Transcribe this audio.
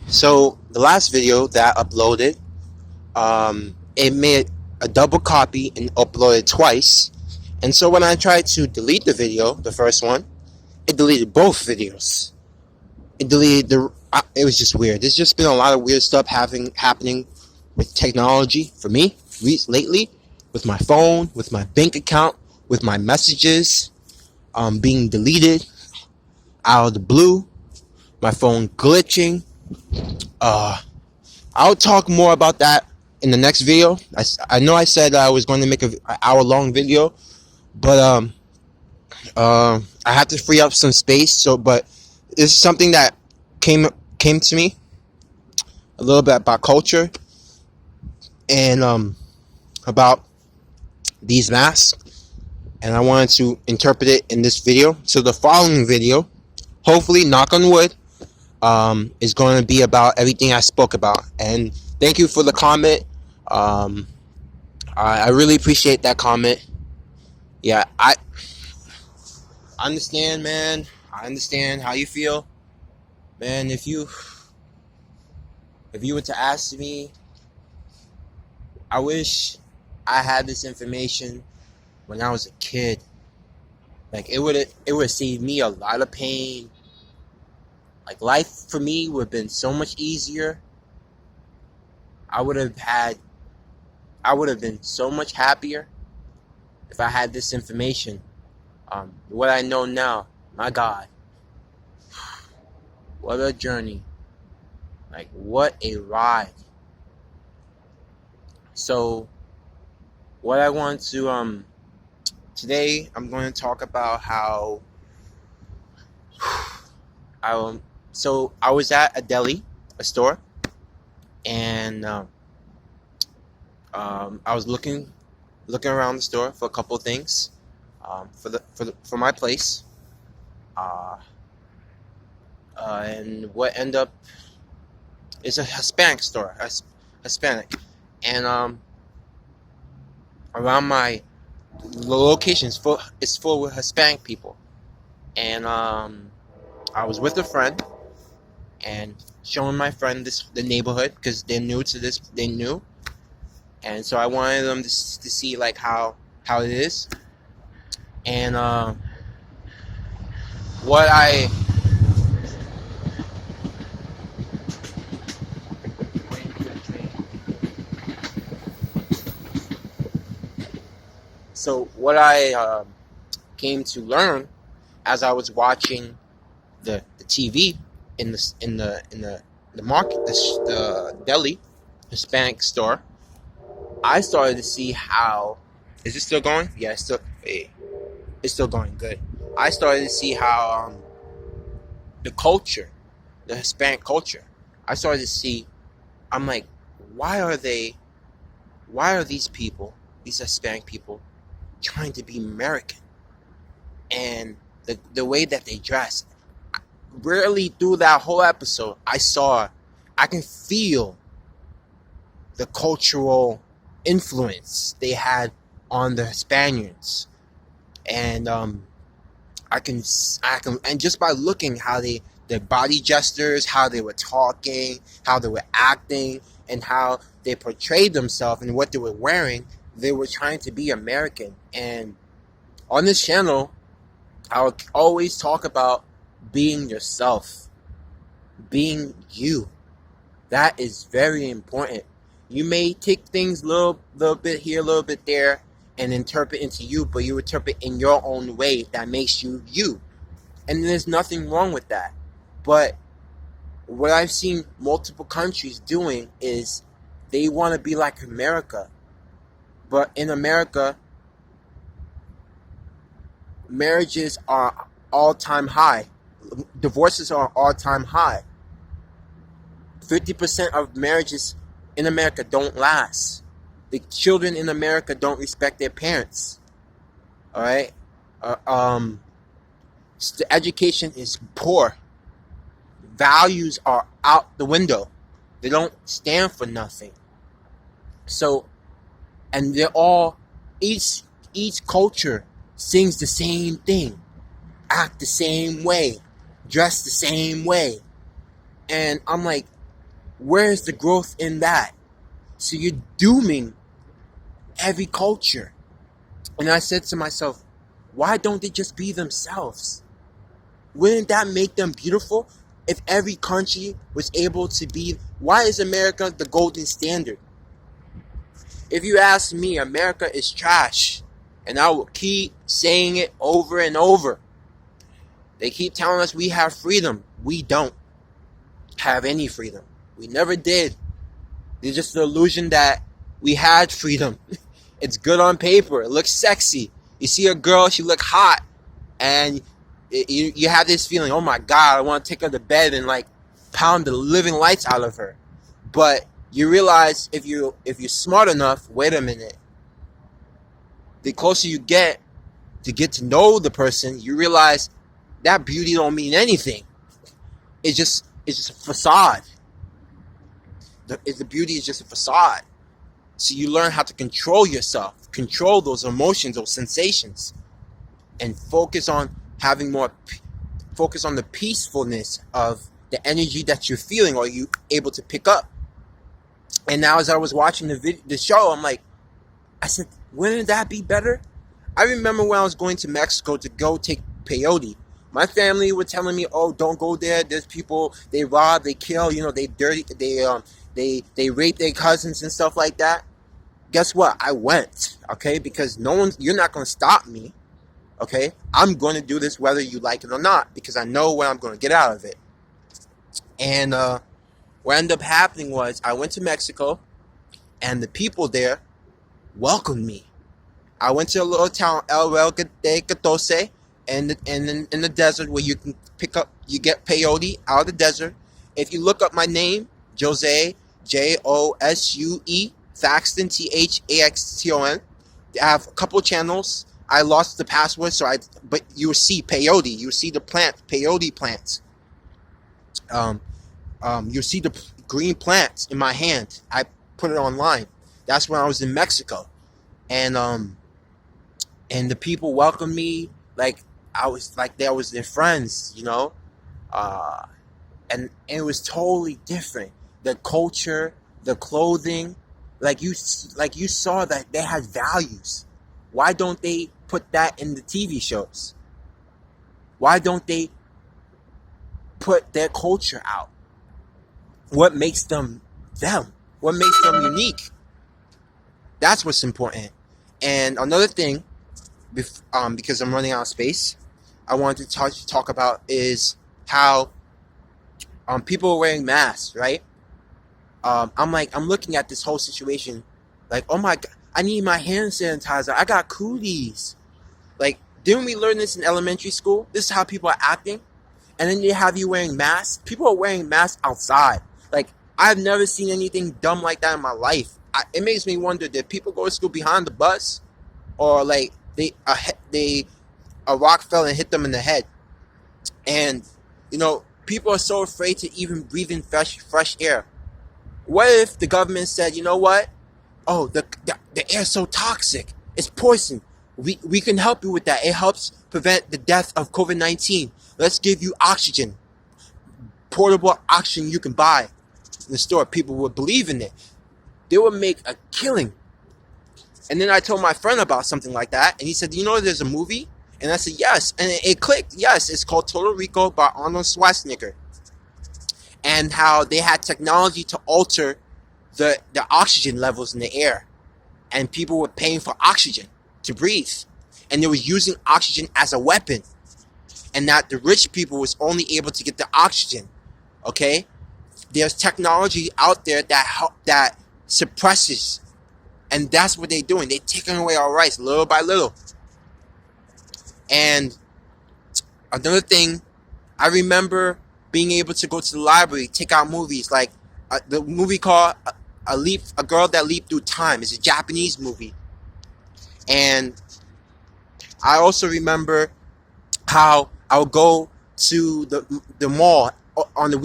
So the last video that I uploaded, it made a double copy and uploaded twice. And so when I tried to delete the video, the first one, it deleted both videos. It deleted the. It was just weird. There's just been a lot of weird stuff happening with technology for me lately, with my phone, with my bank account, with my messages, being deleted out of the blue, my phone glitching. Uh, I'll talk more about that in the next video. I know I said I was going to make an hour-long video, but I have to free up some space. So, but this is something that came to me a little bit about culture and about these masks, and I wanted to interpret it in this video. So the following video, hopefully, knock on wood, is going to be about everything I spoke about. And thank you for the comment. I really appreciate that comment. Yeah, I understand, man. I understand how you feel, man. If you were to ask me, I wish I had this information when I was a kid. Like it would save me a lot of pain. Like life for me would have been so much easier. I would have been so much happier if I had this information. What I know now, my God, what a journey. Like what a ride. So what I want to today I'm going to talk about how so I was at a deli, a store, and I was looking around the store for a couple of things for my place, and what ended up is a Hispanic store, Hispanic, and around my location is full with Hispanic people, and I was with a friend and showing my friend the neighborhood because they're new to this. They knew, and so I wanted them to see like how it is, and what I came to learn as I was watching the TV in the market, the deli, Hispanic store. I started to see how. Is it still going? Yeah, it's still going good. I started to see how the culture, the Hispanic culture. I started to see. I'm like, why are these people, these Hispanic people, trying to be American? And the way that they dress. Rarely through that whole episode, I can feel the cultural influence they had on the Spaniards, and I can, and just by looking how their body gestures, how they were talking, how they were acting, and how they portrayed themselves and what they were wearing, they were trying to be American. And on this channel, I'll always talk about being yourself, being you. That is very important. You may take things a little bit here, a little bit there, and interpret into you, but you interpret in your own way that makes you you. And there's nothing wrong with that. But what I've seen multiple countries doing is they want to be like America. But in America, marriages are all-time high. Divorces are all-time high. 50% of marriages in America don't last. The children in America don't respect their parents. All right? The education is poor. Values are out the window. They don't stand for nothing. So, and they're all, each culture sings the same thing, act the same way, dress the same way. And I'm like, Where is the growth in that? So you're dooming every culture. And I said to myself, why don't they just be themselves? Wouldn't that make them beautiful? If every country was able to be, why is America the golden standard? If you ask me, America is trash. And I will keep saying it over and over. They keep telling us we have freedom. We don't have any freedom. We never did. It's just the illusion that we had freedom. It's good on paper. It looks sexy. You see a girl, she look hot. And you have this feeling, oh my God, I want to take her to bed and like pound the living lights out of her. But you realize if you're smart enough, wait a minute. The closer you get to know the person, you realize that beauty don't mean anything. It's just a facade. The beauty is just a facade. So you learn how to control yourself, control those emotions, those sensations, and focus on the peacefulness of the energy that you're feeling or you able to pick up. And now as I was watching the show, I said, wouldn't that be better? I remember when I was going to Mexico to go take peyote. My family were telling me, oh, don't go there. There's people, they rob, they kill, they dirty, they rape their cousins and stuff like that. Guess what? I went, okay? Because you're not going to stop me, okay? I'm going to do this whether you like it or not because I know what I'm going to get out of it. And what ended up happening was I went to Mexico and the people there welcomed me. I went to a little town, El Real de Catose, in the desert where you get peyote out of the desert. If you look up my name, Jose, Josue, Thaxton, Thaxton. I have a couple of channels. I lost the password, but you will see peyote. You will see the plant, peyote plants. You'll see the green plants in my hand. I put it online. That's when I was in Mexico, and the people welcomed me like I was their friends, and it was totally different. The culture, the clothing, like you saw that they had values. Why don't they put that in the TV shows? Why don't they put their culture out? What makes them them? What makes them unique? That's what's important. And another thing, because I'm running out of space, I wanted to talk about is how people are wearing masks, right? I'm looking at this whole situation, like, oh my God, I need my hand sanitizer. I got cooties. Like, didn't we learn this in elementary school? This is how people are acting. And then they have you wearing masks. People are wearing masks outside. Like, I've never seen anything dumb like that in my life. It makes me wonder, did people go to school behind the bus? Or like a rock fell and hit them in the head? And, people are so afraid to even breathe in fresh air. What if the government said, you know what? Oh, the air's so toxic. It's poison. We can help you with that. It helps prevent the death of COVID-19. Let's give you oxygen. Portable oxygen you can buy in the store. People would believe in it. They would make a killing. And then I told my friend about something like that. And he said, there's a movie? And I said, yes. And it clicked. Yes, it's called Total Recall by Arnold Schwarzenegger. And how they had technology to alter the oxygen levels in the air. And people were paying for oxygen to breathe. And they were using oxygen as a weapon. And that the rich people was only able to get the oxygen. Okay? There's technology out there that suppresses. And that's what they're doing. They're taking away our rights little by little. And another thing, I remember being able to go to the library, take out movies like the movie called A Girl That Leaped Through Time. It's a Japanese movie. And I also remember how I would go to the mall on the